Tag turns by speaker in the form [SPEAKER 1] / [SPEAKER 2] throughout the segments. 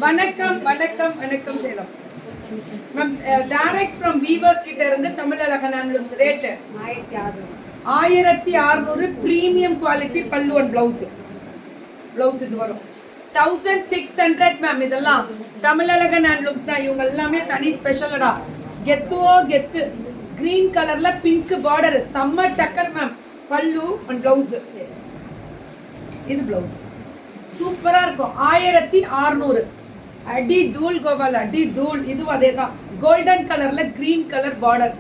[SPEAKER 1] வணக்கம் வணக்கம் வணக்கம் Salem ma'am. Direct from weavers கிட்ட இருந்து Tamizhazhagan handlooms rate 1600 premium quality pallu and blouse இது வரும் 1600 மேம். இதெல்லாம் தமிழழகன் ஹேண்ட்லூம்ஸ் தான். இவங்க எல்லாமே தனி ஸ்பெஷலடா. கெத்துவோ கெத்து. கிரீன் கலர்ல பிங்க் பார்டர் செம்ம டக்கர் மேம். பல்லு அண்ட் பிளவுஸ். இது பிளவுஸ் சூப்பரா இருக்கும். 1600 அடி தூள் கோபால், அடி தூள். இதுவும் அதே தான். கோல்டன் கலர்ல கிரீன் கலர் பார்டர்,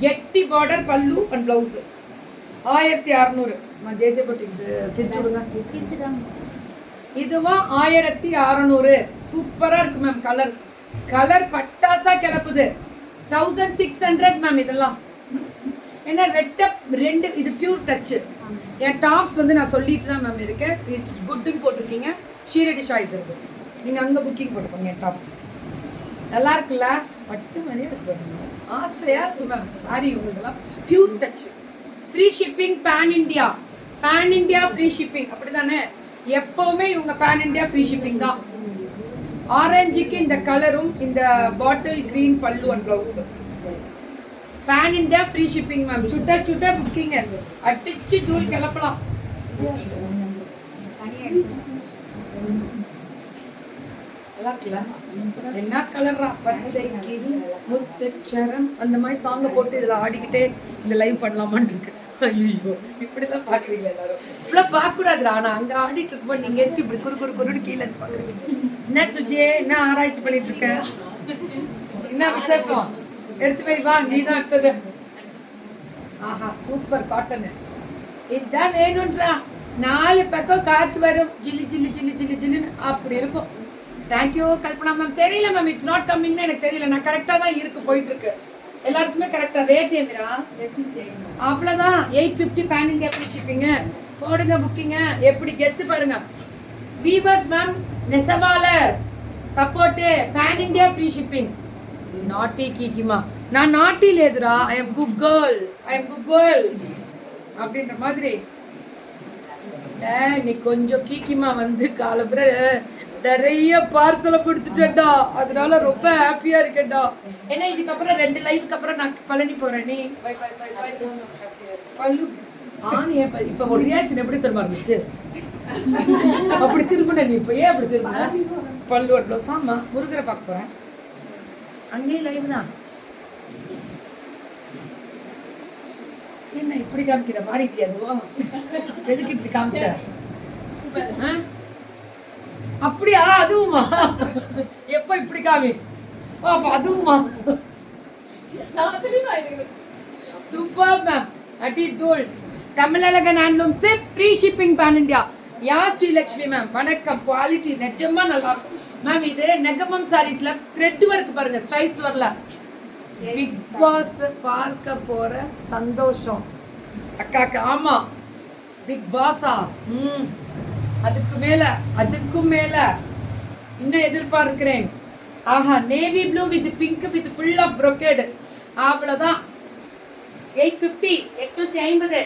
[SPEAKER 1] கெட்டி பார்டர், பல்லு அண்ட் பிளவுஸ். 1600. நான் ஜேஜே போட்டு பிரிச்சு விடுங்க. இதுவும் 1600. சூப்பரா இருக்கு மேம். கலர் பட்டாசா கிளப்புது. 1600 மேம். இதெல்லாம் ஏன்னா ரெண்டு இது பியூர் டச். என் டாப்ஸ் வந்து நான் சொல்லிட்டு தான் மேம் இருக்கேன். இட்ஸ் குட்னு போட்டிருக்கீங்க. ஷீரடி ஷாய்து இருக்கு. நீங்கள் அங்கே புக்கிங் போட்டுக்கோங்க. என் டாப்ஸ் நல்லா இருக்குல்ல? பட்டு மாதிரியே இருக்கு. ஆசையாக இருக்கு மேம். சாரி, உங்களுக்கெல்லாம் pure touch. Free shipping. Pan India free shipping. அப்படி தானே? எப்போவுமே இவங்க பேன் இண்டியா ஃப்ரீ ஷிப்பிங் தான். ஆரஞ்சுக்கு இந்த கலரும் இந்த bottle green pallu and blouse. Pan India free shipping ma'am. சுட்ட புக்கிங். அடிச்சு தூள் கிளப்பலாம். நல்லா இருக்குல்ல? என்ன கலரா? பச்சை கிளி முத்துச்சரம் அந்த மாதிரி சாங்க போட்டு இதுல ஆடிக்கிட்டே இந்த லைவ் பண்ணலாமான்னு இருக்கு. ஐயோ, இப்படிதான் பாக்குறீங்க எல்லாரும். இப்பெல்லாம் பார்க்க கூடாதுடா. ஆனா அங்க ஆடிட்டு இருக்கும்போது நீங்க எதுக்கு இப்படி குறு கீழே பாக்குறீங்க? என்ன சுஜே, என்ன ஆராய்ச்சி பண்ணிட்டு இருக்க? என்ன விசேஷம்? எடுத்து போய் வா, நீ தான் எடுத்தது. ஆஹா, சூப்பர் காட்டன். இதுதான் வேணும்ன்றா. 4 பக்கம் காத்து வரும். ஜில்லி ஜில்லி ஜில்லி ஜில்லி ஜில்லுன்னு அப்படி இருக்கும். Thank you Kalpana ma'am. தெரியல மேம், இட்ஸ் நாட் கம்மிங்னு எனக்கு தெரியல. நான் கரெக்டாக தான் இருக்கு, போயிட்டு இருக்கு. எல்லாருக்குமே கரெக்டாக ரேட் ஏமிரா அவ்வளோதான். 850 பேன் இண்டியா ஃப்ரீ ஷிப்பிங்க. போடுங்க புக்கிங்க. எப்படி கெத்து பாருங்க. Weavers ma'am. நெசவாளர் support. Pan India free shipping. Naughty கீக்கிமா. நான் நாட்டி லேதுரா. ஐ எம் குட் கேர்ள் அப்படின்ற மாதிரி. நீ கொஞ்சம் கீக்கிமா வந்து காலப்புற நிறைய பார்சலை பிடிச்சிட்டேன்டா. அதனால ரொம்ப ஹாப்பியா இருக்கேன்டா. ஏன்னா இதுக்கப்புறம் 2 லைவுக்கு அப்புறம் நான் பழனி போறேன். நீ பல்லு இப்ப ஒரு ரியாக்ஷன் எப்படி திரும்ப இருந்துச்சு? அப்படி திரும்பின நீ. இப்ப ஏன் அப்படி திரும்பின? பல்லு அட்லோ சாமா முருகரை பார்க்க போறேன். அங்கேயும் லைவ் தான். என்ன இப்படி காமிக்கிற மாறிட்டியா? அதுவும் எதுக்கு இப்படி காமிச்ச? அப்படியா? அதுவுமா? எப்ப இப்படி காமி? அப்ப அதுவுமா? Super ma'am. அடி தூள். Tamizhazhagan handlooms free shipping pan India. Yeah Srilakshmi ma'am வணக்கம். குவாலிட்டி நிஜமா நல்லா இருக்கும் மேம். இது நெகமம் சாரீஸ்ல த்ரெட் ஒர்க் பாருங்க. ஸ்ட்ரைப்ஸ் வரல. பிக் பாஸ் பார்க்க போற சந்தோஷம் அக்காக்கு. ஆமா, பிக் பாஸா? அதுக்கும் மேல இன்னும் எதிர்பார்க்கிறேன். ஆஹா, navy blue with pink with full of brocade. அவ்வளவுதான். 850 850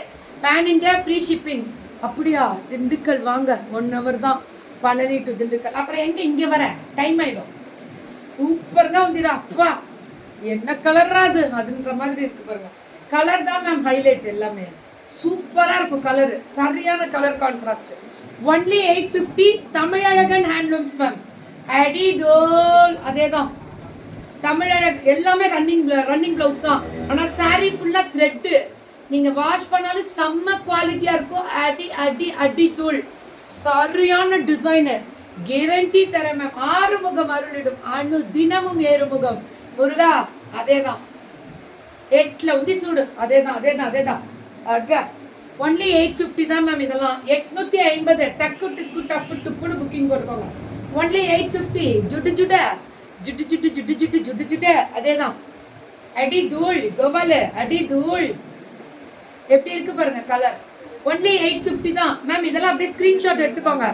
[SPEAKER 1] பேன் இண்டியா ஃப்ரீ ஷிப்பிங். அப்படியா? திண்டுக்கல் வாங்க. 1 hour தான் பழனி டு திண்டுக்கல். அப்புறம் எங்க இங்க வர டைம் ஆயிடும். சூப்பர்గా வந்துடா. அப்பா என்ன கலரா அது? அதுன்ற மாதிரி இருக்கு பாருங்க. கலர் தான் மேம் ஹைலைட். எல்லாமே சூப்பரா இருக்கும். கலர் சரியான colour contrast. Only 850 Tamizhazhagan handlooms ma'am. அடி தோல். அதேதான் தமிழழகன். எல்லாமே ரன்னிங் பிளவுஸ் தான். ஆனா சாரி ஃபுல்லா த்ரெட். நீங்க வாஷ் பண்ணாலும் செம்ம குவாலிட்டியா இருக்கும். அடி அடி அடி தூள். சரியான டிசைனர். கேரண்டி தரேன் மேம். 6 முகம் அருளிடும் அணு தினமும் 7 முகம். முருகா அதேதான். 8ல உந்தி சூடு. அதேதான். அக்கா ஒன்லி 850 தான் மேம். இதெல்லாம் 850. டக்கு டிக்கு டப்பு டுப்புன்னு புக்கிங் போட்டுக்கோங்க. ஒன்லி 850. ஜுட்டு. அதேதான். அடி தூள் கோபாலு. அடி தூள். எப்படி இருக்கு பாருங்க கலர். ஒன்லி 850 தான் மேம். இதெல்லாம் அப்படியே ஸ்கிரீன்ஷாட் எடுத்துக்கோங்க.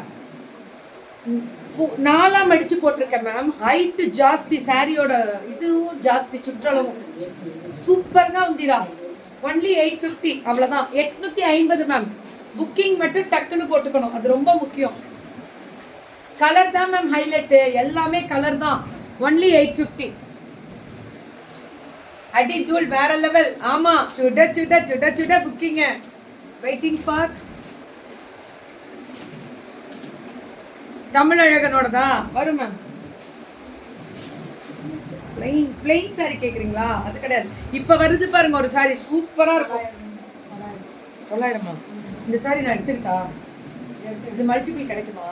[SPEAKER 1] 4ஆ மடிச்சு போட்டிருக்கேன் மேம். ஹைட் ஜாஸ்தி. சாரியோட இதுவும் ஜாஸ்தி. சுற்றளவும் சூப்பர்గా ఉందిరా. ஒன்லி 850. அவ்வளவுதான். 850 மேம். புக்கிங் மட்டும் டக்குன்னு போட்டுக்கணும். அது ரொம்ப முக்கியம். கலர் தான் மேம் ஹைலைட், எல்லாமே கலர் தான். ஒன்லி 850. அடி தூள் வேற லெவல். ஆமா, சுட சுட சுட சுட புக்கிங்க. வெயிட்டிங் ஃபார் தமிழழகனோடதா வரும் மேம். பிளெயின் சாரி கேக்குறீங்களா? அது கிடையாது, இப்ப வருது பாருங்க ஒரு சாரி சூப்பரா இருக்கும். 900. இந்த சாரி நான் எடுத்துக்கிட்டா இது மல்டிபிள் கிடைக்குமா?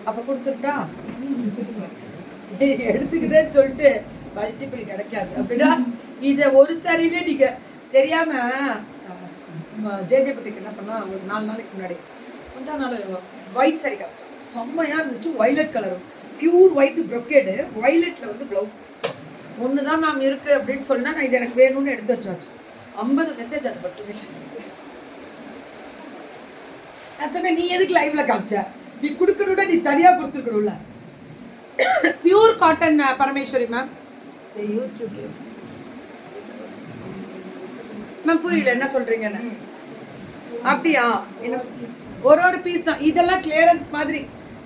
[SPEAKER 1] அப்ப கொடுத்துட்டா எடுத்துக்கிட்டேன்னு சொல்லிட்டு மல்டிபிள் கிடைக்காது அப்படின்னா இத ஒரு சாரியிலே நீங்க தெரியாம ஜேஜே பட்டிக்கு என்ன பண்ணா, ஒரு 4 நாளைக்கு முன்னாடி முந்தா நாள் ஒயிட் சாரி காமிச்சோம். செம்மையா இருந்துச்சு. வயலட் கலரும், பியூர் ஒயிட் ப்ரொக்கேடு, வயலட்ல வந்து பிளவுஸ் ஒண்ணுதான் மேம் இருக்கு அப்படின்னு சொன்னா நான் இது எனக்கு வேணும்னு எடுத்து வச்சாச்சு. 50 மெசேஜ் அது பட்டு. நான் சொன்னேன், நீ எதுக்கு லைவ்ல காமிச்ச? நீ கொடுக்கணும்னா நீ தனியா கொடுத்துருக்கணும்ல. Pure cotton Parameswari ma'am. they used to give ma'am. புரியல என்ன சொல்றீங்கன்னு. அப்படியா? ஒரு பீஸ் தான் இதெல்லாம். கிளியரன்ஸ் மாதிரி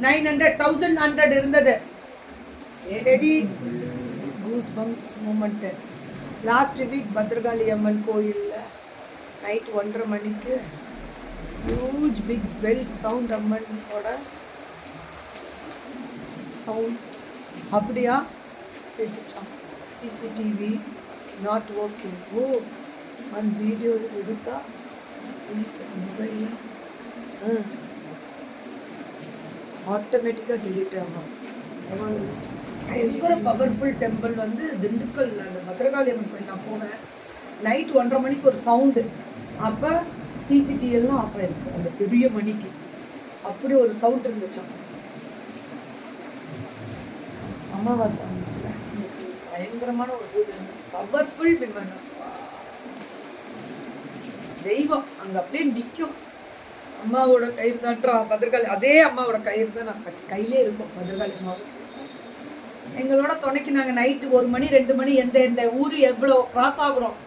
[SPEAKER 1] 900 1100 இருந்தது. Goose bumps moment. Last week Bhadrakali Amman கோயிலில் நைட் 1:30 மணிக்கு ஹியூஜ் பிக் பெல் சவுண்ட். அம்மனோட சவுண்ட் அப்படியா கேட்டுச்சான். CCTV not working. ஓ, அந்த வீடியோ எடுத்தா மொபைலில் ஆட்டோமேட்டிக்காக டிலீட் ஆகும். பயங்கர பவர்ஃபுல் டெம்பிள் வந்து திண்டுக்கல் அந்த பத்ரகாளி அம்மன் கோயில். நான் போனேன் நைட் 1:30 மணிக்கு ஒரு சவுண்டு. அப்போ சிசிடிவிலாம் ஆஃப் ஆயிருக்கு அந்த பெரிய மணிக்கு. அப்படி ஒரு சவுண்ட் இருந்துச்சான். அமாவாசை இருந்துச்சுல, பயங்கரமான ஒரு பூஜை. பவர்ஃபுல் விமன், தெய்வம் அங்கே அப்படியே நிற்கும். அம்மாவோட கயிறு தான்றா பத்ரகாளி. அதே அம்மாவோட கயிறு தான் நான் கையிலே இருக்கும். பத்ரகாளி அம்மாவை எங்களோட துணைக்கு நாங்கள் நைட்டு 1 மணி 2 மணி எந்த ஊர் எவ்வளோ கிராஸ் ஆகுறோம்,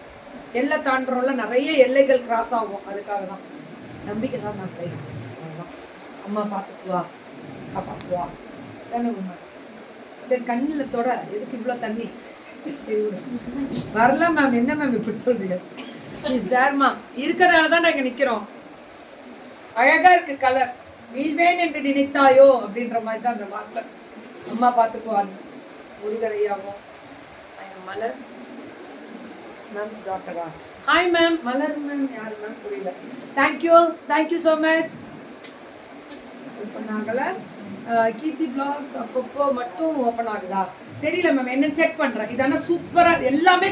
[SPEAKER 1] எல்லை தாண்டுறோம்ல, நிறைய எல்லைகள் கிராஸ் ஆகும். அதுக்காக தான் நம்பிக்கை தான் நான் லைஃப். அதுதான் அம்மா பார்த்துக்குவா, காப்பாற்றுவா தானே உண்மை. சரி, கண்ணில் தொட, எதுக்கு இவ்வளோ தண்ணி? சரி வரல மேம். என்ன மேம் இப்படி சொல்றீங்க? ஷீஸ் தேர்மா இருக்கிறனால தான் நாங்கள் நிற்கிறோம். அழகா இருக்கு கலர். வீழ்வேன் என்று நினைத்தாயோ அப்படின்ற மாதிரி தான் அந்த வார்த்தை. அம்மா பார்த்துக்குவான். முருகரையாவும் மலர் மேம்ஸ் டாக்டரா? Hi ma'am. மலர் மேம் யார் மேம்? புரியல. Thank you so much. ஓப்பன் ஆகலை. கீர்த்தி பிளாக்ஸ் அப்பப்போ மட்டும் ஓப்பன் ஆகுதா தெரியல மேம். என்ன செக் பண்ணுறேன். இதெல்லாம் சூப்பராக எல்லாமே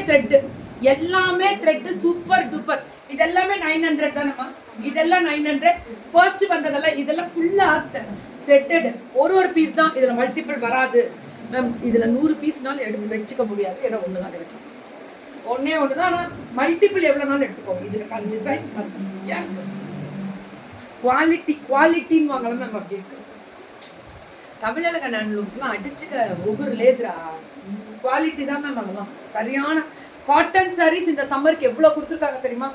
[SPEAKER 1] த்ரெட்டு சூப்பர் டூப்பர். இதெல்லாமே 900 தானேம்மா. இதெல்லாம் 900. ஃபர்ஸ்ட் வந்ததெல்லாம் இதெல்லாம் ஃபுல்லாக த்ரெட்டட். ஒரு பீஸ் தான். இதில் மல்டிபிள் வராது மேம். இதில் 100 பீஸ்னாலும் எடுத்து வச்சுக்க முடியாது. ஏன்னா ஒன்று தான் கிடைக்கும். ஒன்று தான். ஆனால் மல்டிபிள் எவ்வளோ நாளும் எடுத்துக்கோங்க. இதில் டிசைன்ஸ் குவாலிட்டின்னு வாங்கலாம் மேம். அப்படி இருக்கு. தமிழக ஹேண்ட்லூம்ஸ்லாம் அடிச்சுக்க ஒவ்வொரு லேதுரா குவாலிட்டி தான் மேம். அதெல்லாம் சரியான காட்டன் சாரீஸ் இந்த சம்மருக்கு எவ்வளோ கொடுத்துருக்காங்க தெரியுமா?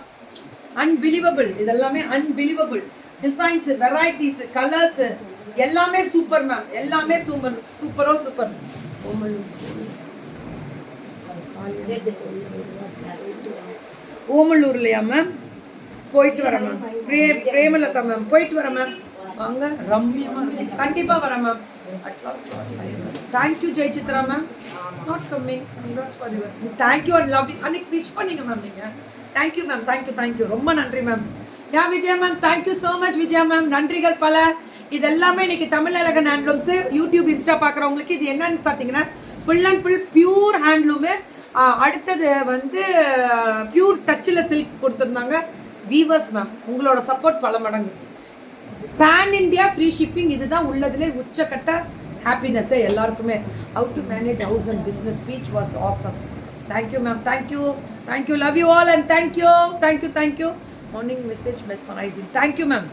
[SPEAKER 1] அன்பிலீவபிள். இதெல்லாமே அன்பிலீவபிள். டிசைன்ஸ், வெரைட்டிஸ், கலர்ஸ் எல்லாமே சூப்பர் மேம். எல்லாமே சூப்பரோ சூப்பர். ஓமலூர்லையா மேம்? போயிட்டு வரேன் மேம். பிரேமலதா மேம் போயிட்டு வரேன் மேம். வாங்க, ரம்யமா கண்டிப்பா வரேன் ma'am. Thank you Jayachitra ma'am. Not coming. Thank you and love. அன்னைக்கு விஷ் பண்ணீங்க மேம் நீங்க. Thank you ma'am. தேங்க்யூ ரொம்ப நன்றி ma'am. Yeah Vijaya ma'am, thank you so much Vijaya ma'am. நன்றிகள் பல. இது எல்லாமே இன்னைக்கு தமிழக ஹேண்ட்லூம்ஸ் யூடியூப் இன்ஸ்டா பார்க்குறவங்களுக்கு இது என்னன்னு பார்த்தீங்கன்னா ஃபுல் அண்ட் ஃபுல் பியூர் ஹேண்ட்லூமு. அடுத்தது வந்து பியூர் டச்சில் சில்க் கொடுத்துருந்தாங்க. வீவர்ஸ் மேம், உங்களோட சப்போர்ட் பல மடங்கு. Pan India free shipping. இதுதான் உள்ளதுலே உச்சக்கட்ட ஹாப்பினஸ்ஸே எல்லாருக்குமே. How to manage house and business speech was awesome. Thank you ma'am. Thank you. Love you all and thank you. Morning message mesmerising. Thank you ma'am.